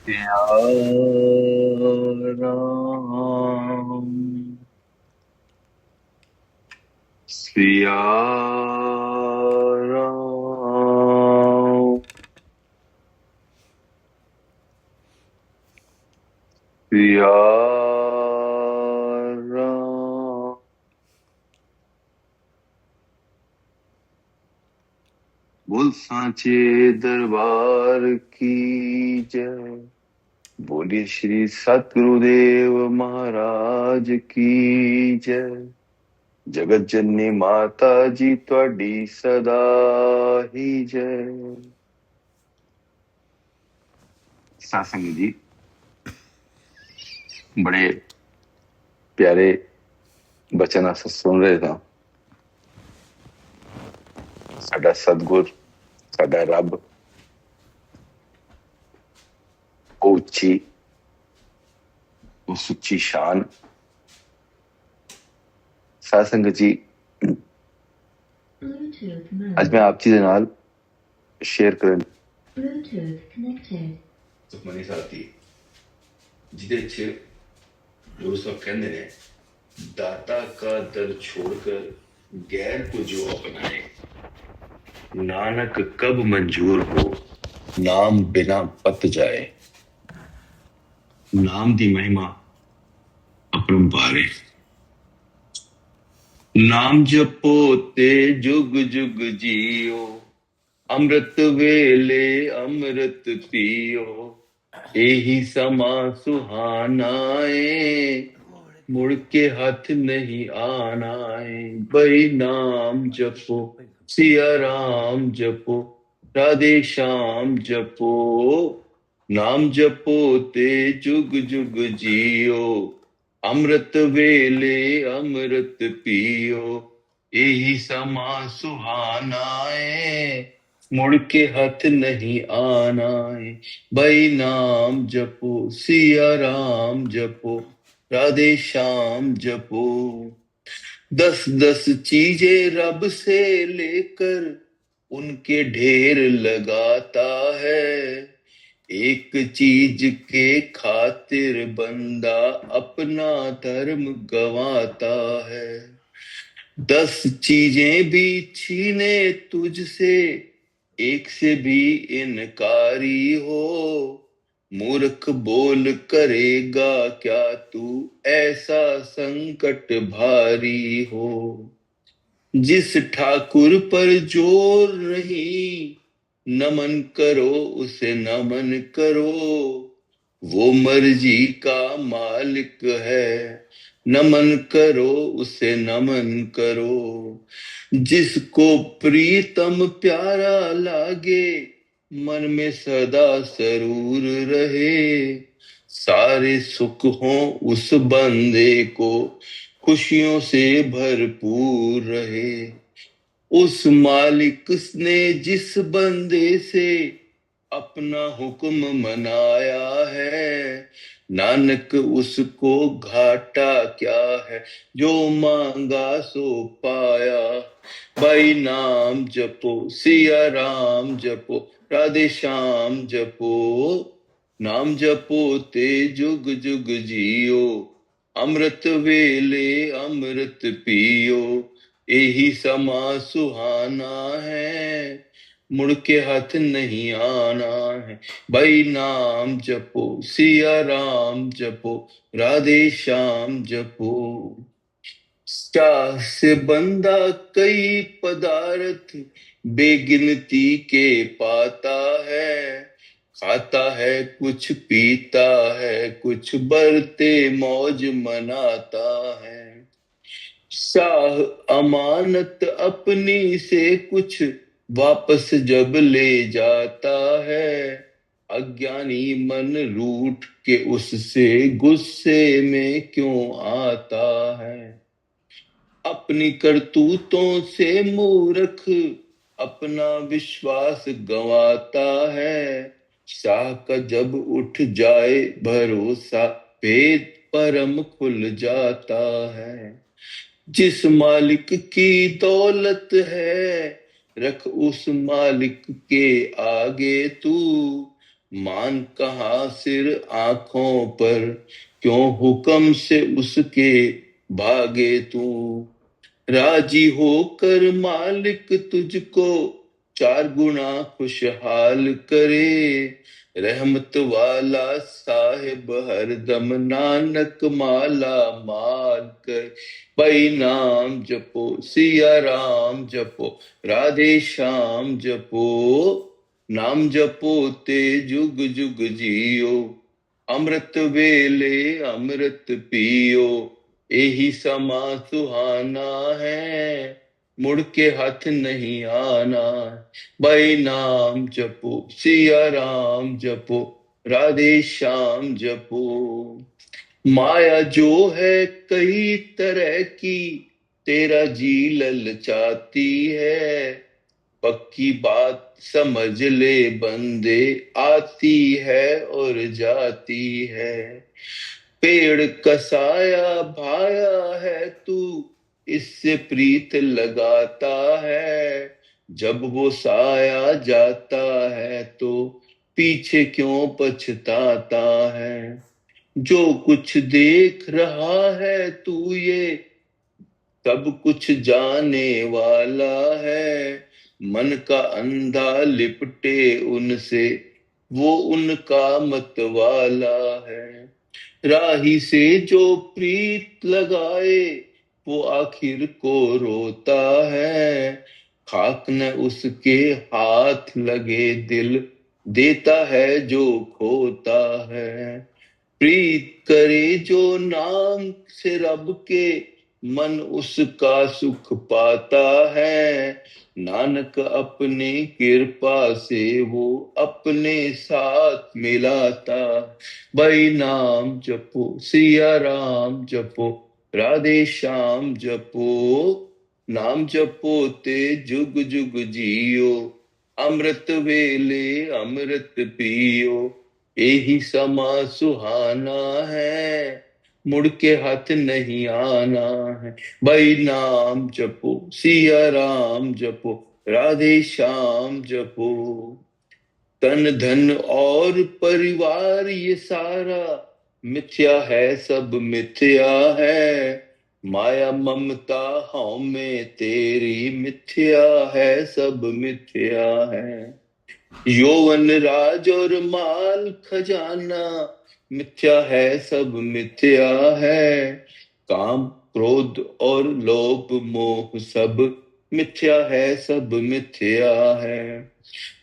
सिया राम सिया राम सिया राम। बोल सांचे दरबार की जय। बोलिए श्री सतगुरुदेव महाराज की जय। जगत जननी माता जी ਤੁਹਾਡੀ सदा ही जय। सत्संग जी बड़े प्यारे बचन अस सुन रहे था। साडा सतगुर साडा रब वो उच्ची वो सुच्ची शान। सत्संग जी आज मैं आप जी दे नाल शेयर करन सुखमनी साथी जिदे च रोज सब कहते ने दाता का दर छोड़कर गैर को जो अपनाए नानक कब मंजूर हो नाम बिना पत जाए। नाम दी महिमा अपरंपार है। नाम जपो ते जुग जुग जियो अमृत वेले अमृत पियो एही समा सुहानाए मुड़ के हाथ नहीं आना है। भाई नाम जपो सिया राम जपो राधे श्याम जपो नाम जपो ते जुग जुग जियो अमृत वेले अमृत पियो यही समा सुहाना है मुड़ के हाथ नहीं आना है। भाई नाम जपो सिया राम जपो राधे श्याम जपो। 10-10 चीजें रब से लेकर उनके ढेर लगाता है एक चीज के खातिर बंदा अपना धर्म गवाता है। 10 चीजें भी छीने तुझसे एक से भी इनकारी हो मूर्ख बोल करेगा क्या तू ऐसा संकट भारी हो। जिस ठाकुर पर जोर नहीं नमन करो उसे नमन करो वो मर्जी का मालिक है नमन करो उसे नमन करो। जिसको प्रीतम प्यारा लागे मन में सदा सरूर रहे सारे सुख हो उस बंदे को खुशियों से भरपूर रहे। उस मालिक ने जिस बंदे से अपना हुक्म मनाया है नानक उसको घाटा क्या है जो मांगा सो पाया। भाई नाम जपो सिया राम जपो राधे श्याम जपो नाम जपो ते जुग जुग जियो अमृत वेले अमृत पियो यही समा सुहाना है मुड़ के हाथ नहीं आना है। भाई नाम जपो सिया राम जपो राधे श्याम जपो। चाह से बंदा कई पदार्थ बेगिनती के पाता है खाता है कुछ पीता है कुछ बरते मौज मनाता है। शाह अमानत अपनी से कुछ वापस जब ले जाता है अज्ञानी मन रूठ के उससे गुस्से में क्यों आता है। अपनी करतूतों से मूर्ख अपना विश्वास गंवाता है शाह का जब उठ जाए भरोसा भेद परम खुल जाता है। जिस मालिक की दौलत है रख उस मालिक के आगे तू मान कहाँ सिर आंखों पर, क्यों हुक्म से उसके भागे तू। राजी होकर मालिक तुझको चार गुना खुशहाल करे। रहमत वाला साहिब हरदम नानक माला माल कर। भाई नाम जपो सिया राम जपो, राधे श्याम जपो। नाम जपो ते जुग जुग जियो, अमृत वेले अमृत पियो। यही समा सुहाना है, मुड़ के हाथ नहीं आना। भाई नाम जपो सिया राम जपो, राधे श्याम जपो। माया जो है कई तरह की, तेरा जी ललचाती है। पक्की बात समझ ले बंदे, आती है और जाती है। पेड़ कसाया भाया है तू, इससे प्रीत लगाता है। जब वो साया जाता है तो पीछे क्यों पछताता है। जो कुछ देख रहा है तू ये, सब कुछ जाने वाला है। मन का अंधा लिपटे उनसे, वो उनका मत वाला है। राही से जो प्रीत लगाए, वो आखिर को रोता है। खाक न उसके हाथ लगे दिल, देता है जो खोता है। प्रीत करे जो नाम से रब के, मन उसका सुख पाता है। नानक अपनी कृपा से वो अपने साथ मिलाता। भाई नाम जपो सिया राम जपो, राधे श्याम जपो। नाम जपो ते जुग जुग जियो, अमृत वेले अमृत पियो। यही समा सुहाना है, मुड़ के हाथ नहीं आना है। भाई नाम जपो सिया राम जपो, राधे श्याम जपो। तन धन और परिवार ये सारा मिथ्या है, सब मिथ्या है। माया ममता हਉ में तेरी मिथ्या है, सब मिथ्या है। यौवन राज और माल खजाना मिथ्या है, सब मिथ्या है। काम क्रोध और लोभ मोह सब मिथ्या है, सब मिथ्या है।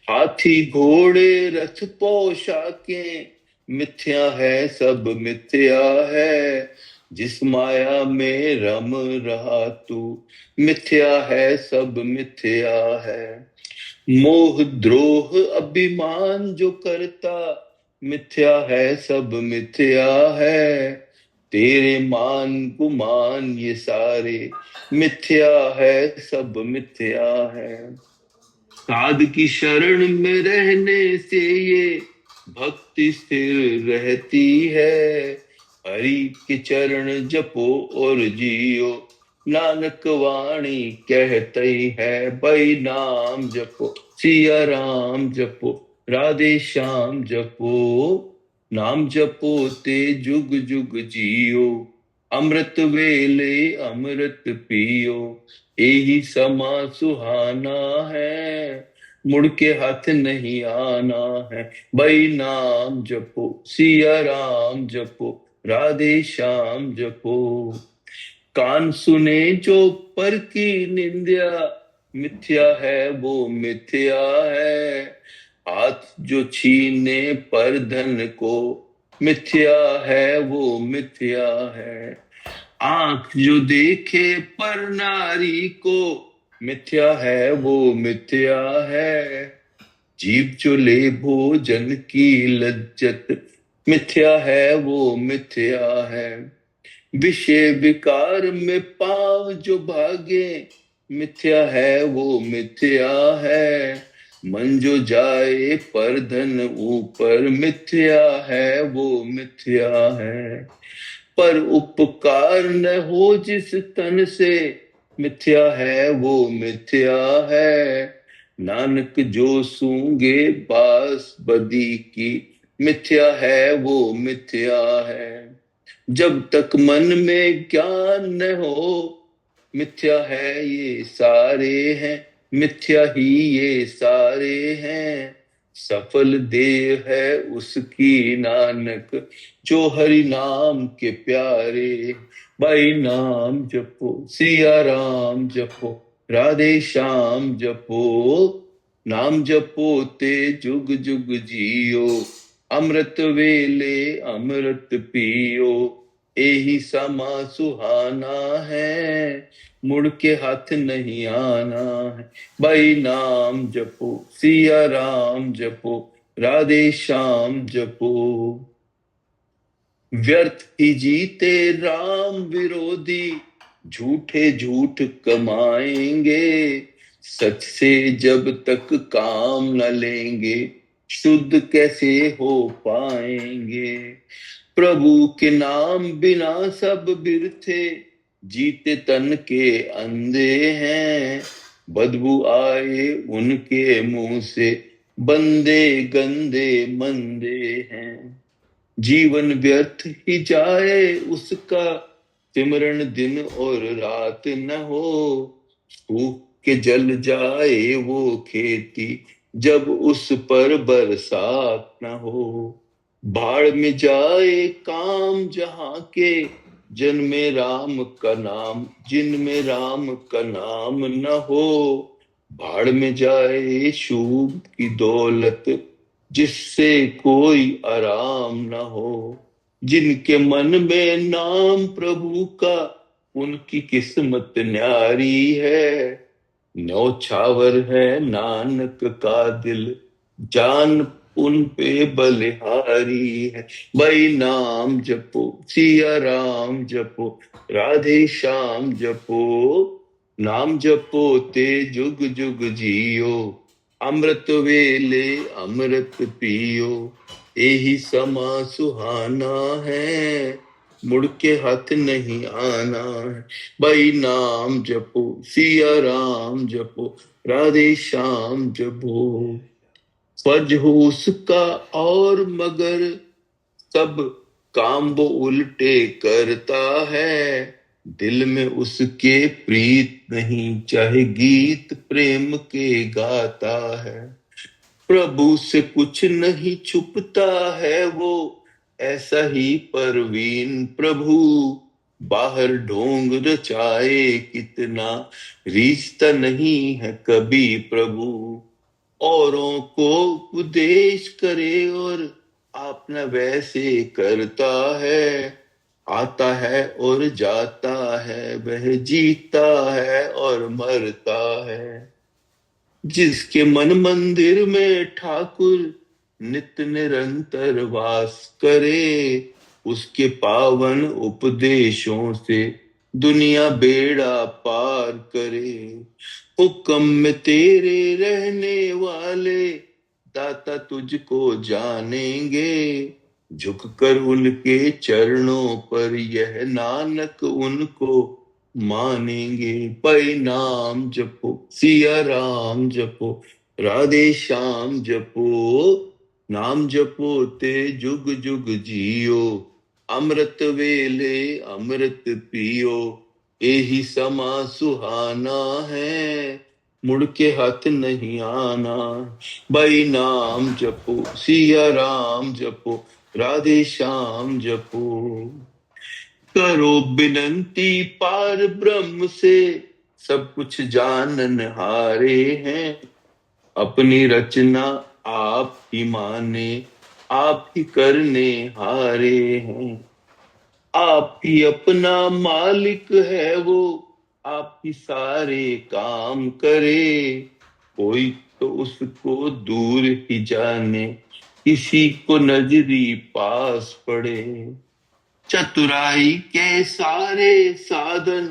हाथी घोड़े रथ पोशाकें मिथ्या है, सब मिथ्या है। जिस माया में रम रहा तू मिथ्या है, सब मिथ्या है। मोह द्रोह अभिमान जो करता मिथ्या है, सब मिथ्या है। तेरे मान गुमान ये सारे मिथ्या है, सब मिथ्या है। साध की शरण में रहने से ये भक्ति स्थिर रहती है। हरि के चरण जपो और जियो, नानक वाणी कहती है। भाई नाम जपो सिया राम जपो, राधे श्याम जपो। नाम जपो ते जुग जुग जियो, अमृत वेले अमृत पियो। यही समा सुहाना है, मुड़ के हाथ नहीं आना है। भाई नाम जपो सिया राम जपो, राधे श्याम जपो। कान सुने जो पर की निंद्या मिथ्या है, वो मिथ्या है। हाथ जो छीने पर धन को मिथ्या है, वो मिथ्या है। आंख जो देखे पर नारी को मिथ्या है, वो मिथ्या है। जीव जो ले भोजन की लज्जत मिथ्या है, वो मिथ्या है। विषय विकार में पांव जो भागे मिथ्या है, वो मिथ्या है। मन जो जाए पर धन ऊपर मिथ्या है, वो मिथ्या है। पर उपकार न हो जिस तन से मिथ्या है, वो मिथ्या है। नानक जो सूंगे बास बदी की, मिथ्या है वो मिथ्या है। जब तक मन में ज्ञान न हो, मिथ्या है ये सारे हैं, मिथ्या ही ये सारे हैं। सफल देह है उसकी नानक, जो हरि नाम के प्यारे। भाई नाम जपो सिया राम जपो, राधे श्याम जपो। नाम जपो ते जुग जुग जियो, अमृत वेले अमृत पियो। एही समा सुहाना है, मुड़ के हाथ नहीं आना है। भाई नाम जपो सिया राम जपो, राधे श्याम जपो। व्यर्थ ही जीते राम विरोधी, झूठे झूठ कमाएंगे। सच से जब तक काम न लेंगे, शुद्ध कैसे हो पाएंगे। प्रभु के नाम बिना सब बिरथे, जीते तन के अंधे हैं। बदबू आए उनके मुंह से, बंदे गंदे मंदे हैं। जीवन व्यर्थ ही जाए उसका, सिमरण दिन और रात न हो। सूख के जल जाए वो खेती, जब उस पर बरसात न हो। बाढ़ में जाए काम जहां के, जन्मे राम का नाम जिनमें राम का नाम न हो। बाढ़ में जाए शुभ की दौलत, जिससे कोई आराम न हो। जिनके मन में नाम प्रभु का, उनकी किस्मत न्यारी है। न्यौछावर है नानक का दिल, जान उन पे बलिहारी है। भाई नाम जपो सिया राम जपो, राधे श्याम जपो। नाम जपो ते जुग जुग जियो, अमृत वेले अमृत पियो। एही समा सुहाना है, मुड़ के हाथ नहीं आना है। भाई नाम जपो सिया राम जपो, राधे श्याम जपो। फर्ज हो उसका और मगर, सब काम वो उल्टे करता है। दिल में उसके प्रीत नहीं, चाहे गीत प्रेम के गाता है। प्रभु से कुछ नहीं छुपता है वो, ऐसा ही परवीन प्रभु। बाहर ढोंग रचाए कितना, रीझता नहीं है कभी प्रभु। औरों को उपदेश करे और अपना वैसे करता है। आता है और जाता है, वह जीता है और मरता है। जिसके मन मंदिर में ठाकुर नित्य निरंतर वास करे, उसके पावन उपदेशों से दुनिया बेड़ा पार करे। हुक्म में तेरे रहने वाले, दाता तुझको जानेंगे। झुककर उनके चरणों पर यह नानक उनको मानेंगे। पै नाम जपो सिया राम जपो, राधे श्याम जपो। नाम जपो ते जुग जुग जियो, अमृत वेले अमृत पियो। एही समा सुहाना है, मुड़ के हाथ नहीं आना। भाई नाम जपो सिया राम जपो, राधे श्याम जपो। करो विनंती पार ब्रह्म से, सब कुछ जानन हारे हैं। अपनी रचना आप ही माने, आप ही करने हारे हैं। आप ही अपना मालिक है वो, आप ही सारे काम करे। कोई तो उसको दूर ही जाने, किसी को नजरी पास पड़े। चतुराई के सारे साधन,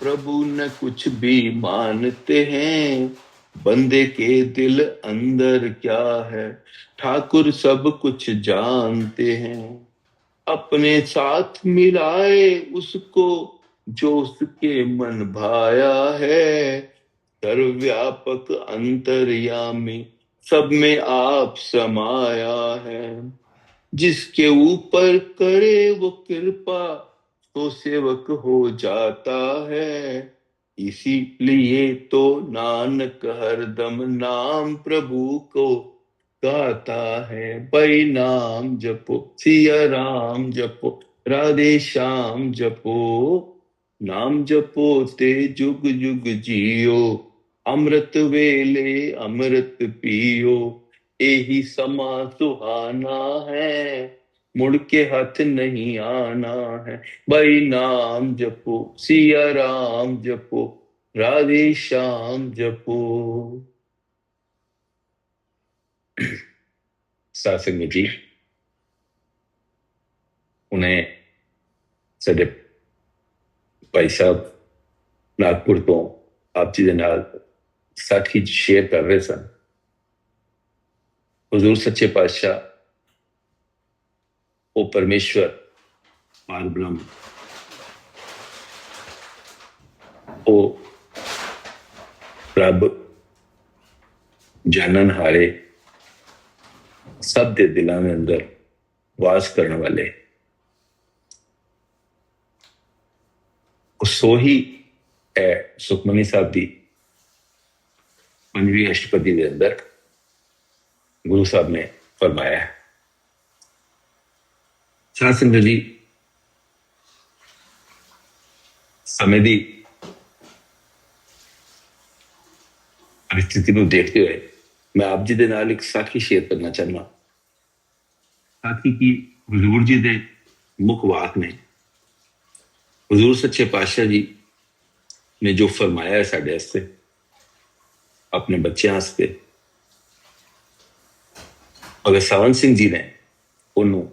प्रभु न कुछ भी मानते हैं। बंदे के दिल अंदर क्या है, ठाकुर सब कुछ जानते हैं। अपने साथ मिलाए उसको, जो उसके मन भाया है। सर्वव्यापक अंतर्यामी, सब में आप समाया है। जिसके ऊपर करे वो कृपा, तो सेवक हो जाता है। इसीलिए तो नानक हरदम नाम प्रभु को गाता है। भाई नाम जपो, सिया राम जपो, राधे श्याम जपो। नाम जपो ते जुग जुग जियो, अमृत वेले अमृत पियो। एही समा सुहाना है, मुड़ के हाथ नहीं आना है। भाई नाम जपो, सिया राम जपो, राधे श्याम जपो। सत्संग जी, उन्हें ਸਾਡੇ ਭਾਈ ਸਾਹਿਬ ਨਾਗਪੁਰ ਤੋਂ ਆਪ ਜੀ ਦੇ ਨਾਲ ਸਾਖੀ ਸ਼ੇਅਰ ਕਰ ਰਹੇ ਸਨ। हुजूर सच्चे पातशाह, वो परमेश्वर पार ब्रह्म, वो रब जानन हारे, सब दे दिलों के अंदर वास करने वाले, सो ही है सुखमनी साहब की 5वीं अष्टपदी के अंदर गुरु साहब ने फरमाया है। साध संगत जी, समय की परिस्थिति को देखते हुए मैं आप जी के नाल एक साखी शेयर करना चाहना। साखी की हुजूर जी के मुख वाक ने, हुजूर सच्चे पातशाह जी ने जो फरमाया है साडे वास्ते, अपने बच्चों वास्ते, भगत सावंत सिंह जी ने उन्होंने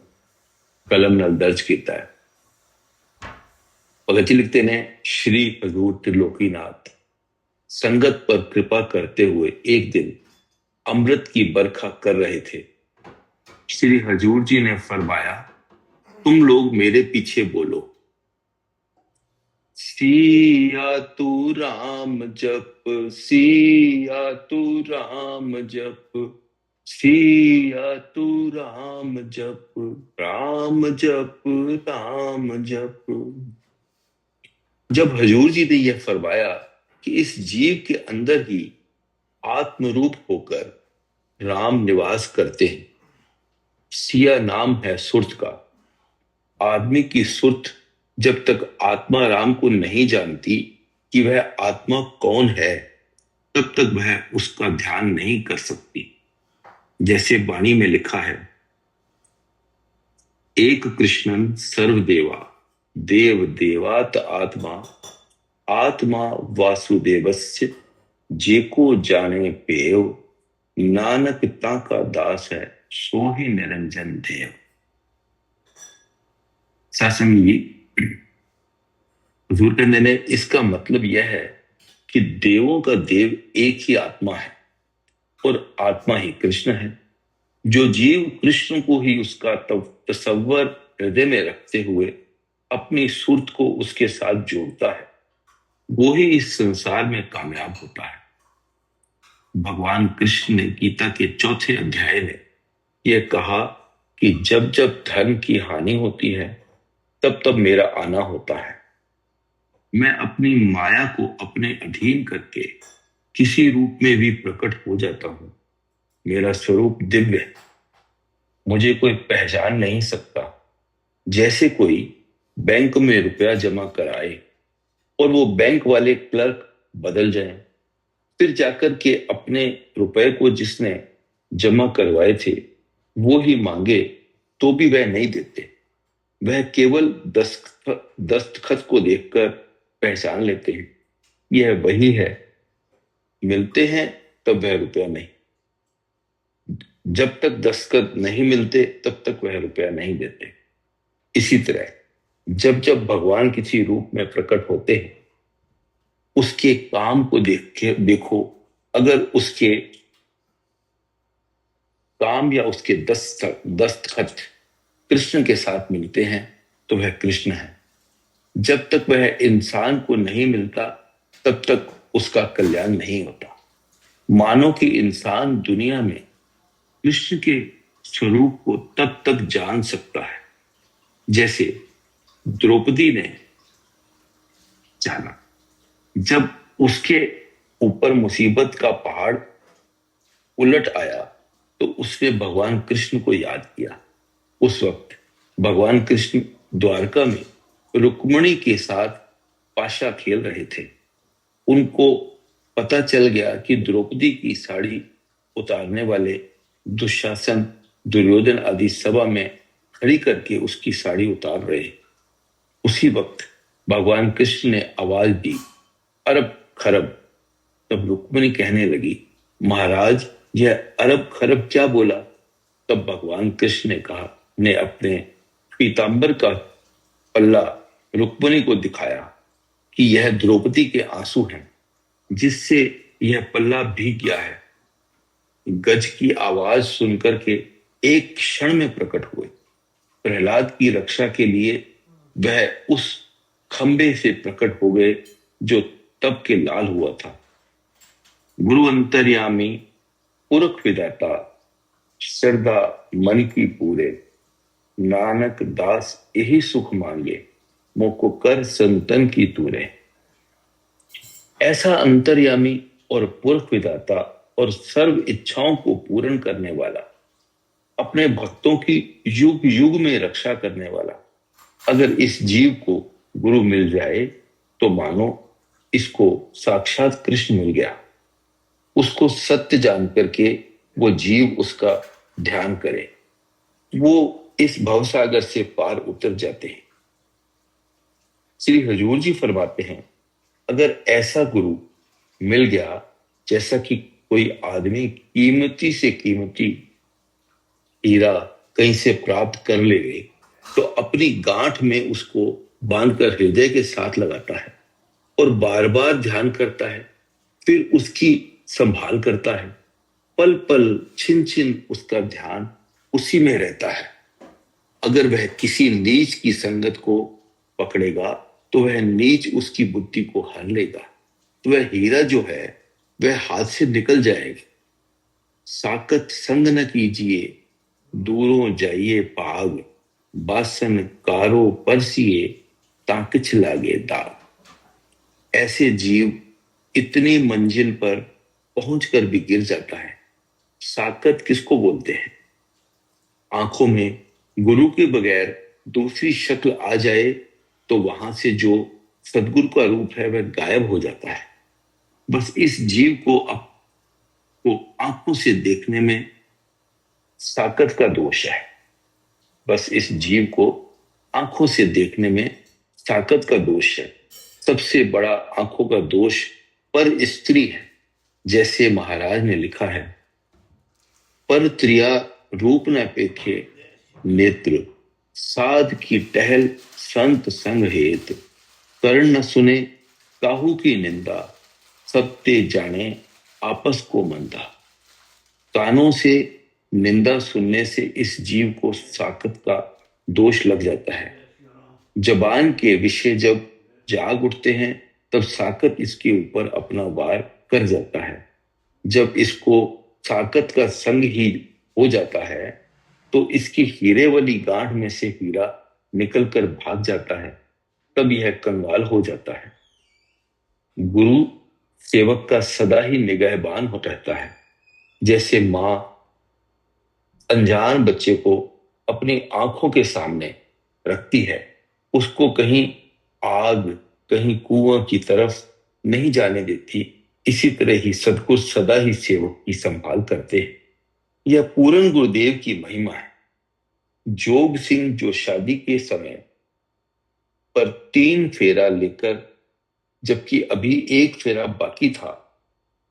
कलम नाल दर्ज किया है। भगत जी लिखते ने, श्री हजूर त्रिलोकीनाथ संगत पर कृपा करते हुए एक दिन अमृत की बरखा कर रहे थे। श्री हजूर जी ने फरमाया, तुम लोग मेरे पीछे बोलो, सिया तू राम जप, सिया तू राम जप, सिया तू राम जप, राम जप, राम जप। जब हजूर जी ने यह फरमाया कि इस जीव के अंदर ही आत्मरूप होकर राम निवास करते हैं। सिया नाम है सुरत का। आदमी की सुरत जब तक आत्मा राम को नहीं जानती कि वह आत्मा कौन है, तब तक वह उसका ध्यान नहीं कर सकती। जैसे वाणी में लिखा है, एक कृष्णन सर्वदेवा, देव देवात आत्मा, आत्मा वासुदेवस्य, जेको जाने पेव, नानक ताका दास है, सो ही निरंजन देव। सत्संग जी, हुजूर कहते ने, इसका मतलब यह है कि देवों का देव एक ही आत्मा है और आत्मा ही कृष्ण है। जो जीव कृष्ण को ही उसका तसव्वुर हृदय में रखते हुए अपनी सुरत को उसके साथ जोड़ता है, वो ही इस संसार में कामयाब होता है। भगवान कृष्ण ने गीता के 4थे अध्याय में यह कहा कि जब जब धर्म की हानि होती है, तब तब मेरा आना होता है। मैं अपनी माया को अपने अधीन करके किसी रूप में भी प्रकट हो जाता हूं। मेरा स्वरूप दिव्य है, मुझे कोई पहचान नहीं सकता। जैसे कोई बैंक में रुपया जमा कराए और वो बैंक वाले क्लर्क बदल जाएं, फिर जाकर के अपने रुपए को जिसने जमा करवाए थे वो ही मांगे तो भी वह नहीं देते। वह केवल दस्तखत को देखकर पहचान लेते हैं, यह वही है। मिलते हैं तब वह रुपया नहीं, जब तक दस्तखत नहीं मिलते तब तक वह रुपया नहीं देते। इसी तरह जब जब भगवान किसी रूप में प्रकट होते हैं, उसके काम को देखो। अगर उसके काम या उसके दस्तखत कृष्ण के साथ मिलते हैं तो वह कृष्ण है। जब तक वह इंसान को नहीं मिलता तब तक उसका कल्याण नहीं होता। मानो कि इंसान दुनिया में कृष्ण के स्वरूप को तब तक जान सकता है जैसे द्रौपदी ने जाना। जब उसके ऊपर मुसीबत का पहाड़ उलट आया तो उसने भगवान कृष्ण को याद किया। उस वक्त भगवान कृष्ण द्वारका में रुक्मिणी के साथ पाशा खेल रहे थे। उनको पता चल गया कि द्रौपदी की साड़ी उतारने वाले दुशासन, दुर्योधन आदि सभा में खड़ी करके उसकी साड़ी उतार रहे। उसी वक्त भगवान कृष्ण ने आवाज दी, अरब खरब। तब रुक्मिणी कहने लगी, महाराज यह अरब खरब क्या बोला? तब भगवान कृष्ण ने अपने पीतांबर का पल्ला रुक्मिणी को दिखाया कि यह द्रौपदी के आंसू हैं, जिससे यह पल्ला भीग गया है। गज की आवाज सुनकर के एक क्षण में प्रकट हुए। प्रहलाद की रक्षा के लिए वह उस खंबे से प्रकट हो गए जो तब के लाल हुआ था। गुरु अंतर्यामी पुरख विदाता, श्रद्धा मन की पूरे, नानक दास यही सुख मांगे, मोको कर संतन की तूरे। ऐसा अंतर्यामी और पुरख विदाता और सर्व इच्छाओं को पूर्ण करने वाला, अपने भक्तों की युग युग में रक्षा करने वाला अगर इस जीव को गुरु मिल जाए तो मानो इसको साक्षात कृष्ण मिल गया। उसको सत्य जान करके वो जीव उसका ध्यान करे, वो इस भवसागर से पार उतर जाते हैं। श्री हजूर जी फरमाते हैं, अगर ऐसा गुरु मिल गया जैसा कि कोई आदमी कीमती से कीमती हीरा कहीं से प्राप्त कर ले तो अपनी गांठ में उसको बांधकर हृदय के साथ लगाता है और बार बार ध्यान करता है, फिर उसकी संभाल करता है। पल पल छिन छिन उसका ध्यान उसी में रहता है। अगर वह किसी नीच की संगत को पकड़ेगा तो वह नीच उसकी बुद्धि को हर लेगा, तो वह हीरा जो है वह हाथ से निकल जाएगा। साकत संग न कीजिए, दूरों जाइए पाग, बासन कारो परसिए, ताकिछ लागे दाग। ऐसे जीव इतनी मंजिल पर पहुंचकर भी गिर जाता है। साकत किसको बोलते हैं? आंखों में गुरु के बगैर दूसरी शक्ल आ जाए तो वहां से जो सदगुरु का रूप है वह गायब हो जाता है। बस इस जीव को आंखों से देखने में साकत का दोष है। बस इस जीव को आंखों से देखने में साकत का दोष है। सबसे बड़ा आंखों का दोष पर स्त्री है। जैसे महाराज ने लिखा है, पर त्रिया रूप न पेखे नेत्र, साध की टहल संत संग हेत, कर्ण न सुने काहू की निंदा, सबते जाने आपस को मंदा। कानों से निंदा सुनने से इस जीव को साकत का दोष लग जाता है। जबान के विषय जब जाग उठते हैं तब साकत इसके ऊपर अपना वार कर जाता है। जब इसको साकत का संग ही हो जाता है तो इसकी हीरे वाली गांठ में से हीरा निकलकर भाग जाता है, तब यह कंगाल हो जाता है। गुरु सेवक का सदा ही निगहबान हो रहता है। जैसे मां अनजान बच्चे को अपनी आंखों के सामने रखती है, उसको कहीं आग, कहीं कुआं की तरफ नहीं जाने देती, इसी तरह ही सदगुरु सदा ही सेवक की संभाल करते हैं। यह पूर्ण गुरुदेव की महिमा है। जोग सिंह जो शादी के समय पर 3 फेरा लेकर, जबकि अभी 1 फेरा बाकी था,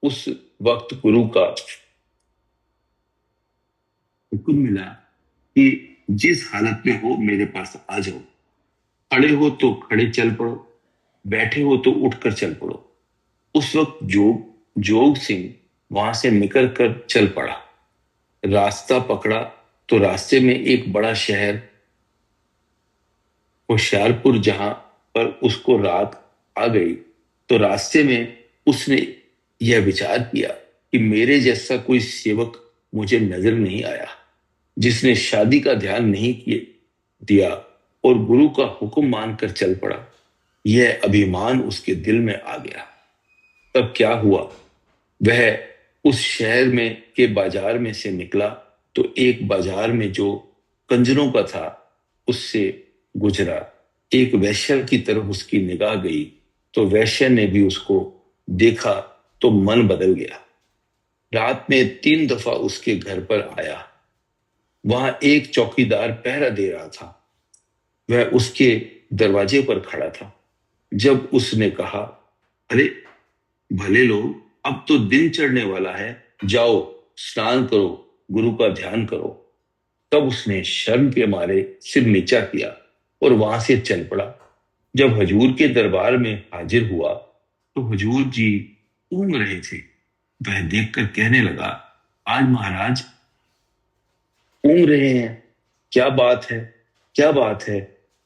उस वक्त गुरु का हुक्म मिला कि जिस हालत में हो मेरे पास आ जाओ। खड़े हो तो खड़े चल पड़ो, बैठे हो तो उठकर चल पड़ो। उस वक्त जोग सिंह वहां से निकल कर चल पड़ा। रास्ता पकड़ा तो रास्ते में एक बड़ा शहर होशियारपुर, जहां पर उसको रात आ गई तो रास्ते में उसने यह विचार किया कि मेरे जैसा कोई सेवक मुझे नजर नहीं आया जिसने शादी का ध्यान नहीं दिया और गुरु का हुक्म मानकर चल पड़ा। यह अभिमान उसके दिल में आ गया। तब क्या हुआ, वह उस शहर में के बाजार में से निकला तो एक बाजार में जो कंजरों का था उससे गुजरा। एक वैश्या की तरफ उसकी निगाह गई तो वैश्या ने भी उसको देखा तो मन बदल गया। रात में 3 दफा उसके घर पर आया। वहां एक चौकीदार पहरा दे रहा था। वह उसके दरवाजे पर खड़ा था। जब उसने कहा, अरे भले लोग, अब तो दिन चढ़ने वाला है, जाओ स्नान करो, गुरु का ध्यान करो। तब उसने शर्म के मारे सिर नीचा किया और वहां से चल पड़ा। जब हजूर के दरबार में हाजिर हुआ तो हजूर जी ऊँग रहे थे। वह देखकर कहने लगा, आज महाराज ऊँग रहे हैं, क्या बात है, क्या बात है?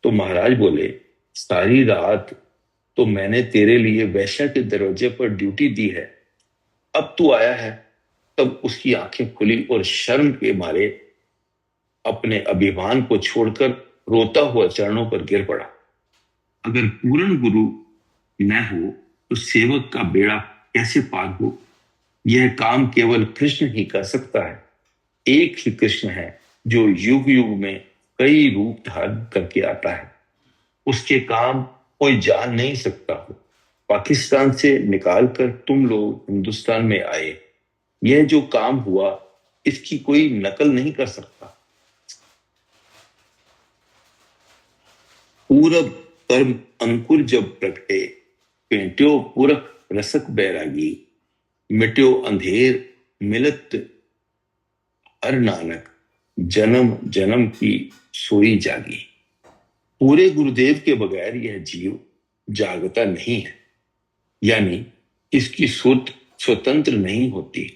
तो महाराज बोले, सारी रात तो मैंने तेरे लिए वैश्या के दरवाजे पर ड्यूटी दी है, अब तू आया है। तब उसकी आंखें खुली और शर्म के मारे अपने अभिमान को छोड़कर रोता हुआ चरणों पर गिर पड़ा। अगर पूर्ण गुरु न हो तो सेवक का बेड़ा कैसे पार हो? यह काम केवल कृष्ण ही कर सकता है। एक ही कृष्ण है जो युग युग में कई रूप धारण करके आता है। उसके काम कोई जान नहीं सकता हो। पाकिस्तान से निकालकर तुम लोग हिंदुस्तान में आए। यह जो काम हुआ इसकी कोई नकल नहीं कर सकता। पूरब कर्म अंकुर जब प्रगटे, पेंट्यो पुरख रसक बैरागी, मिट्यो अंधेर मिलत हर नानक, जन्म जन्म की सोई जागी। पूरे गुरुदेव के बगैर यह जीव जागता नहीं है, यानी इसकी सुध स्वतंत्र नहीं होती।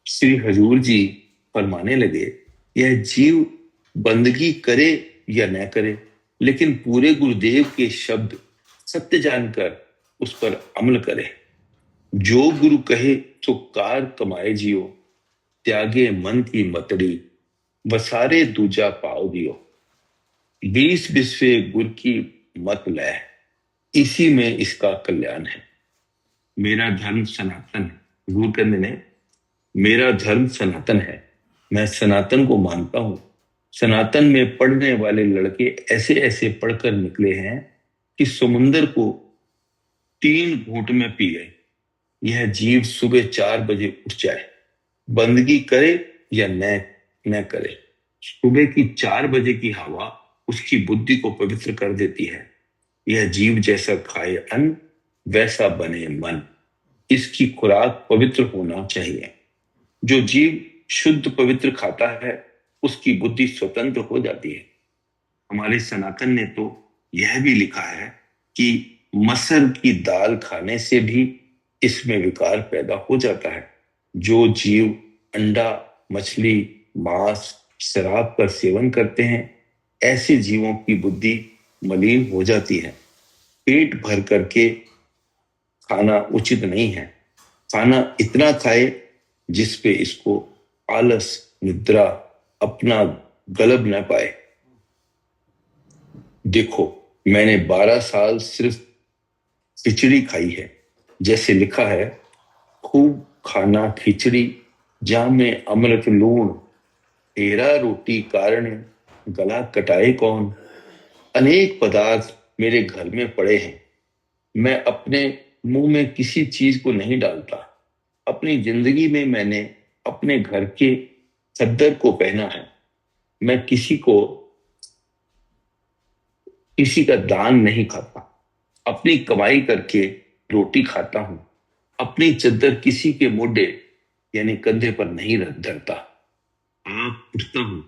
श्री हजूर जी फरमाने लगे, यह जीव बंदगी करे या न करे, लेकिन पूरे गुरुदेव के शब्द सत्य जानकर उस पर अमल करे। जो गुरु कहे तो कार कमाए जियो, त्यागे मन की मतड़ी, वसारे दूजा पाओ दियो। 20 बिस्वे गुर की मत लै, इसी में इसका कल्याण है। मेरा धर्म सनातन है। गुरु कहते ने, मेरा धर्म सनातन है, मैं सनातन को मानता हूं। सनातन में पढ़ने वाले लड़के ऐसे ऐसे पढ़कर निकले हैं कि समुंदर को 3 घूंट में पी गए। यह जीव सुबह 4 बजे उठ जाए, बंदगी करे या न करे, सुबह की 4 बजे की हवा उसकी बुद्धि को पवित्र कर देती है। यह जीव जैसा खाए अन्न वैसा बने मन। इसकी खुराक पवित्र होना चाहिए। जो जीव शुद्ध पवित्र खाता है उसकी बुद्धि स्वतंत्र हो जाती है। हमारे सनातन ने तो यह भी लिखा है कि मसर की दाल खाने से भी इसमें विकार पैदा हो जाता है। जो जीव अंडा, मछली, मांस, शराब का सेवन करते हैं, ऐसे जीवों की बुद्धि मलिन हो जाती है। पेट भर करके खाना उचित नहीं है। खाना इतना खाए जिसपे इसको आलस, निद्रा अपना गलब न पाए। देखो, मैंने 12 साल सिर्फ खिचड़ी खाई है। जैसे लिखा है, खूब खाना खिचड़ी, जामे अमृत लूण, तेरा रोटी कारण गला कटाए कौन। अनेक पदार्थ मेरे घर में पड़े हैं, मैं अपने मुंह में किसी चीज को नहीं डालता। अपनी जिंदगी में मैंने अपने घर के खद्दर को पहना है। मैं किसी का दान नहीं खाता। अपनी कमाई करके रोटी खाता हूं। अपनी चद्दर किसी के मोढे यानी कंधे पर नहीं धरता। आप उठता हूं।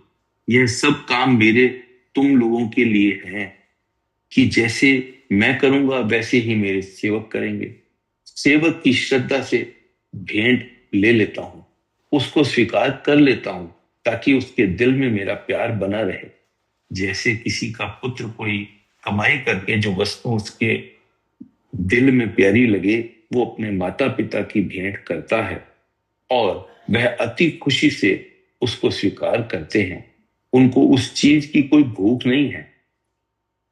यह सब काम मेरे तुम लोगों के लिए हैं कि जैसे मैं करूंगा वैसे ही मेरे सेवक करेंगे। सेवक की श्रद्धा से भेंट ले लेता हूं, उसको स्वीकार कर लेता हूं ताकि उसके दिल में मेरा प्यार बना रहे। जैसे किसी का पुत्र कोई कमाई करके जो वस्तु उसके दिल में प्यारी लगे वो अपने माता पिता की भेंट करता है और वह अति खुशी से उसको स्वीकार करते हैं। उनको उस चीज की कोई भूख नहीं है।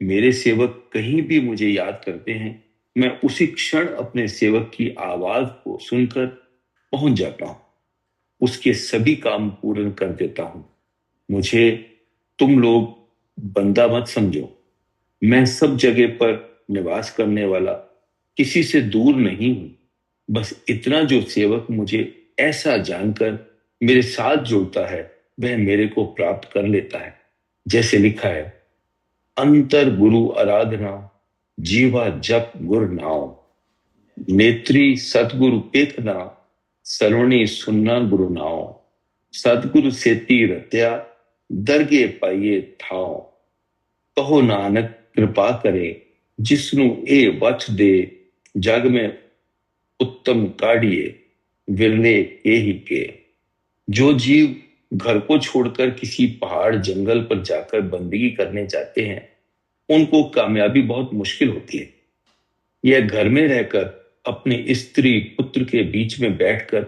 मेरे सेवक कहीं भी मुझे याद करते हैं, मैं उसी क्षण अपने सेवक की आवाज को सुनकर पहुंच जाता हूं, उसके सभी काम पूर्ण कर देता हूं। मुझे तुम लोग बंदा मत समझो। मैं सब जगह पर निवास करने वाला, किसी से दूर नहीं हूं। बस इतना, जो सेवक मुझे ऐसा जानकर मेरे साथ जुड़ता है, वह मेरे को प्राप्त कर लेता है। जैसे लिखा है, अंतर गुरु आराधना, जीवा जप गुर नाव, नेत्री सतगुरु पेखना, सरवणी सुनना गुरु नाव, सतगुरु सेती रत्या, दरगे पाइये थाव। कहो नानक कृपा करे, जिसनु ए वच दे, जग में उत्तम काढ़िए, विरले के ही के। जो जीव घर को छोड़कर किसी पहाड़ जंगल पर जाकर बंदगी करने जाते हैं, उनको कामयाबी बहुत मुश्किल होती है। यह घर में रहकर अपने स्त्री पुत्र के बीच में बैठकर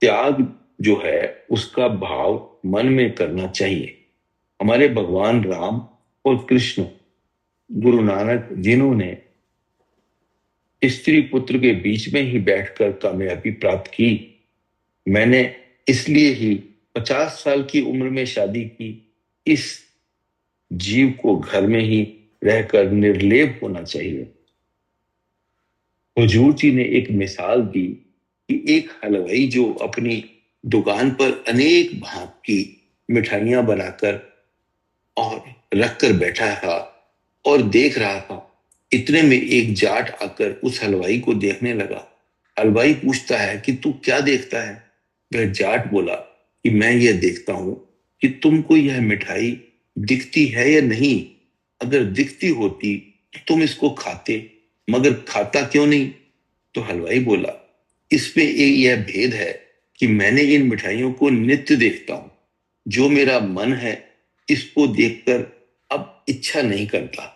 त्याग जो है उसका भाव मन में करना चाहिए। हमारे भगवान राम और कृष्ण, गुरु नानक, जिन्होंने स्त्री पुत्र के बीच में ही बैठकर कामयाबी प्राप्त की, मैंने इसलिए ही 50 साल की उम्र में शादी की। इस जीव को घर में ही रहकर निर्लेप होना चाहिए। हुजूर जी ने एक मिसाल दी कि एक हलवाई जो अपनी दुकान पर अनेक भांत की मिठाइयां बनाकर और रखकर बैठा था और देख रहा था। इतने में एक जाट आकर उस हलवाई को देखने लगा। हलवाई पूछता है कि तू क्या देखता है? वह जाट बोला कि मैं यह देखता हूं कि तुमको यह मिठाई दिखती है या नहीं। अगर दिखती होती तो तुम इसको खाते, मगर खाता क्यों नहीं? तो हलवाई बोला, इसमें यह भेद है कि मैंने इन मिठाइयों को नित्य देखता हूं। जो मेरा मन है, इसको देखकर अब इच्छा नहीं करता।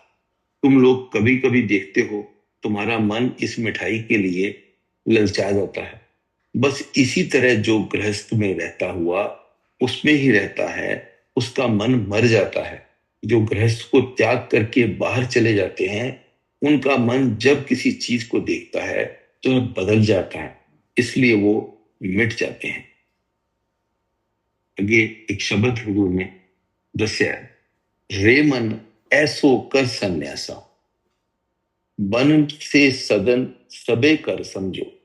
तुम लोग कभी कभी देखते हो, तुम्हारा मन इस मिठाई के लिए ललचा जाता है। बस इसी तरह जो गृहस्थ में रहता हुआ उसमें ही रहता है, उसका मन मर जाता है। जो गृहस्थ को त्याग करके बाहर चले जाते हैं, उनका मन जब किसी चीज को देखता है तो बदल जाता है, इसलिए वो मिट जाते हैं। आगे एक शब्द गुरु ने दस्या, रे मन ऐसो कर संन्यासा, बन से सदन सबे कर समझो।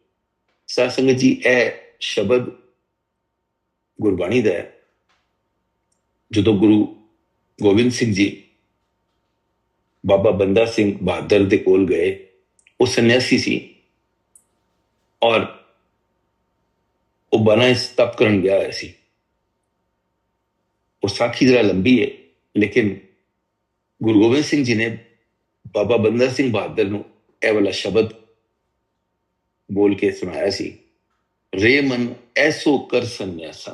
सासंगत जी, ए शब्द गुरबाणी दा है। ਜਦੋਂ ਗੁਰੂ ਗੋਬਿੰਦ ਸਿੰਘ ਜੀ ਬਾਬਾ ਬੰਦਾ ਸਿੰਘ ਬਹਾਦਰ ਦੇ ਕੋਲ ਗਏ, ਉਹ ਸੰਨਿਆਸੀ ਸੀ ਔਰ ਉਹ ਬਨਾ ਤਪ ਕਰਨ ਗਿਆ ਹੋਇਆ ਸੀ। ਉਹ ਸਾਖੀ ਜਰਾ ਲੰਬੀ ਹੈ, ਲੇਕਿਨ ਗੁਰੂ ਗੋਬਿੰਦ ਸਿੰਘ ਜੀ ਨੇ ਬਾਬਾ ਬੰਦਾ ਸਿੰਘ ਬਹਾਦਰ ਨੂੰ ਇਹ ਵਾਲਾ ਸ਼ਬਦ बोल के सुनाया सी, रे मन ऐसो कर संन्यासा,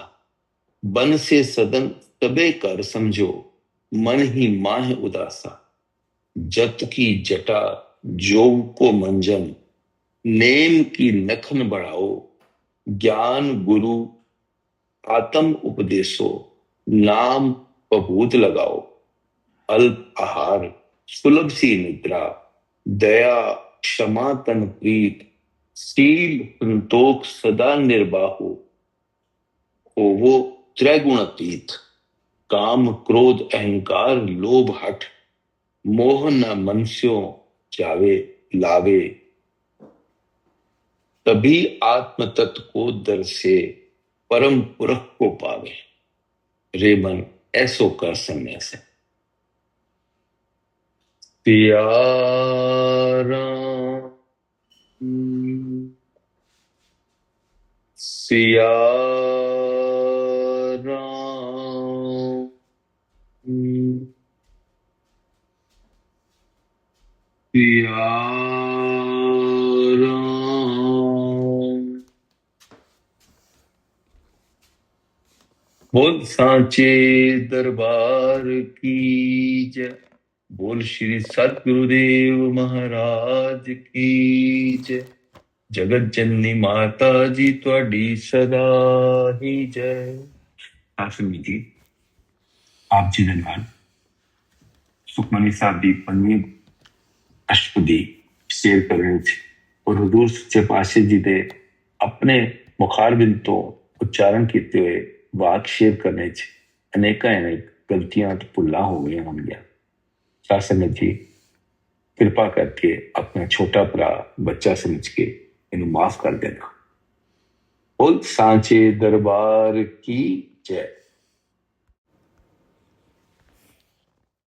बन से सदन तबे कर समझो, मन ही माह उदासा। जत की जटा जोग को मंजन, नेम की नखन बढ़ाओ, ज्ञान गुरु आत्म उपदेशो, नाम पभूत लगाओ। अल्प आहार सुलभ सी निद्रा, दया क्षमा तन प्रीत, शील संतोख सदा निर्बाहो, वो त्रैगुणातीत। काम क्रोध अहंकार लोभ हठ, मोह न मनुष्यों जावे लावे। तभी आत्म तत्व को दर्शे, परम पुरख को पावे। रे मन ऐसो कर संन्यास। प्यारा सिया राम, सिया राम। बोल सांचे दरबार की जय। बोल श्री सतगुरुदेव महाराज की जय। जगत जननी माता जी ਤੁਹਾਡੀ सदा ही जय। ਆਸਮੀ ਜੀ ਆਪ ਜੀ ਦੇ ਨਾਲ ਸੁਖਮਨੀ ਸਾਹਿਬ ਦੀ ਪੰਜਵੀਂ ਅਸ਼ਟਪਦੀ ਸ਼ੇਅਰ ਕਰਨ ਵਿੱਚ ਔਰ ਹਜ਼ੂਰ ਸੱਚੇ ਪਾਤਸ਼ਾਹ ਜੀ ਦੇ ਆਪਣੇ ਮੁਖਾਰਬਿੰਦ ਤੋਂ ਉਚਾਰਨ ਕੀਤੇ ਹੋਏ ਵਾਕ ਸ਼ੇਅਰ ਕਰਨੇ 'ਚ ਅਨੇਕਾਂ ਗਲਤੀਆਂ ਤੇ ਭੁੱਲਾਂ ਹੋ ਗਈਆਂ ਹੋਣਗੀਆਂ। ਸਾਧ ਸੰਗਤ ਜੀ ਕਿਰਪਾ ਕਰਕੇ ਆਪਣਾ ਛੋਟਾ ਭਰਾ ਬੱਚਾ ਸਮਝ ਕੇ ਇਹਨੂੰ ਮਾਫ ਕਰ ਦੇਣਾ। ਬੋਲ ਸਾਂਚੇ ਦਰਬਾਰ ਕੀ ਜੈ।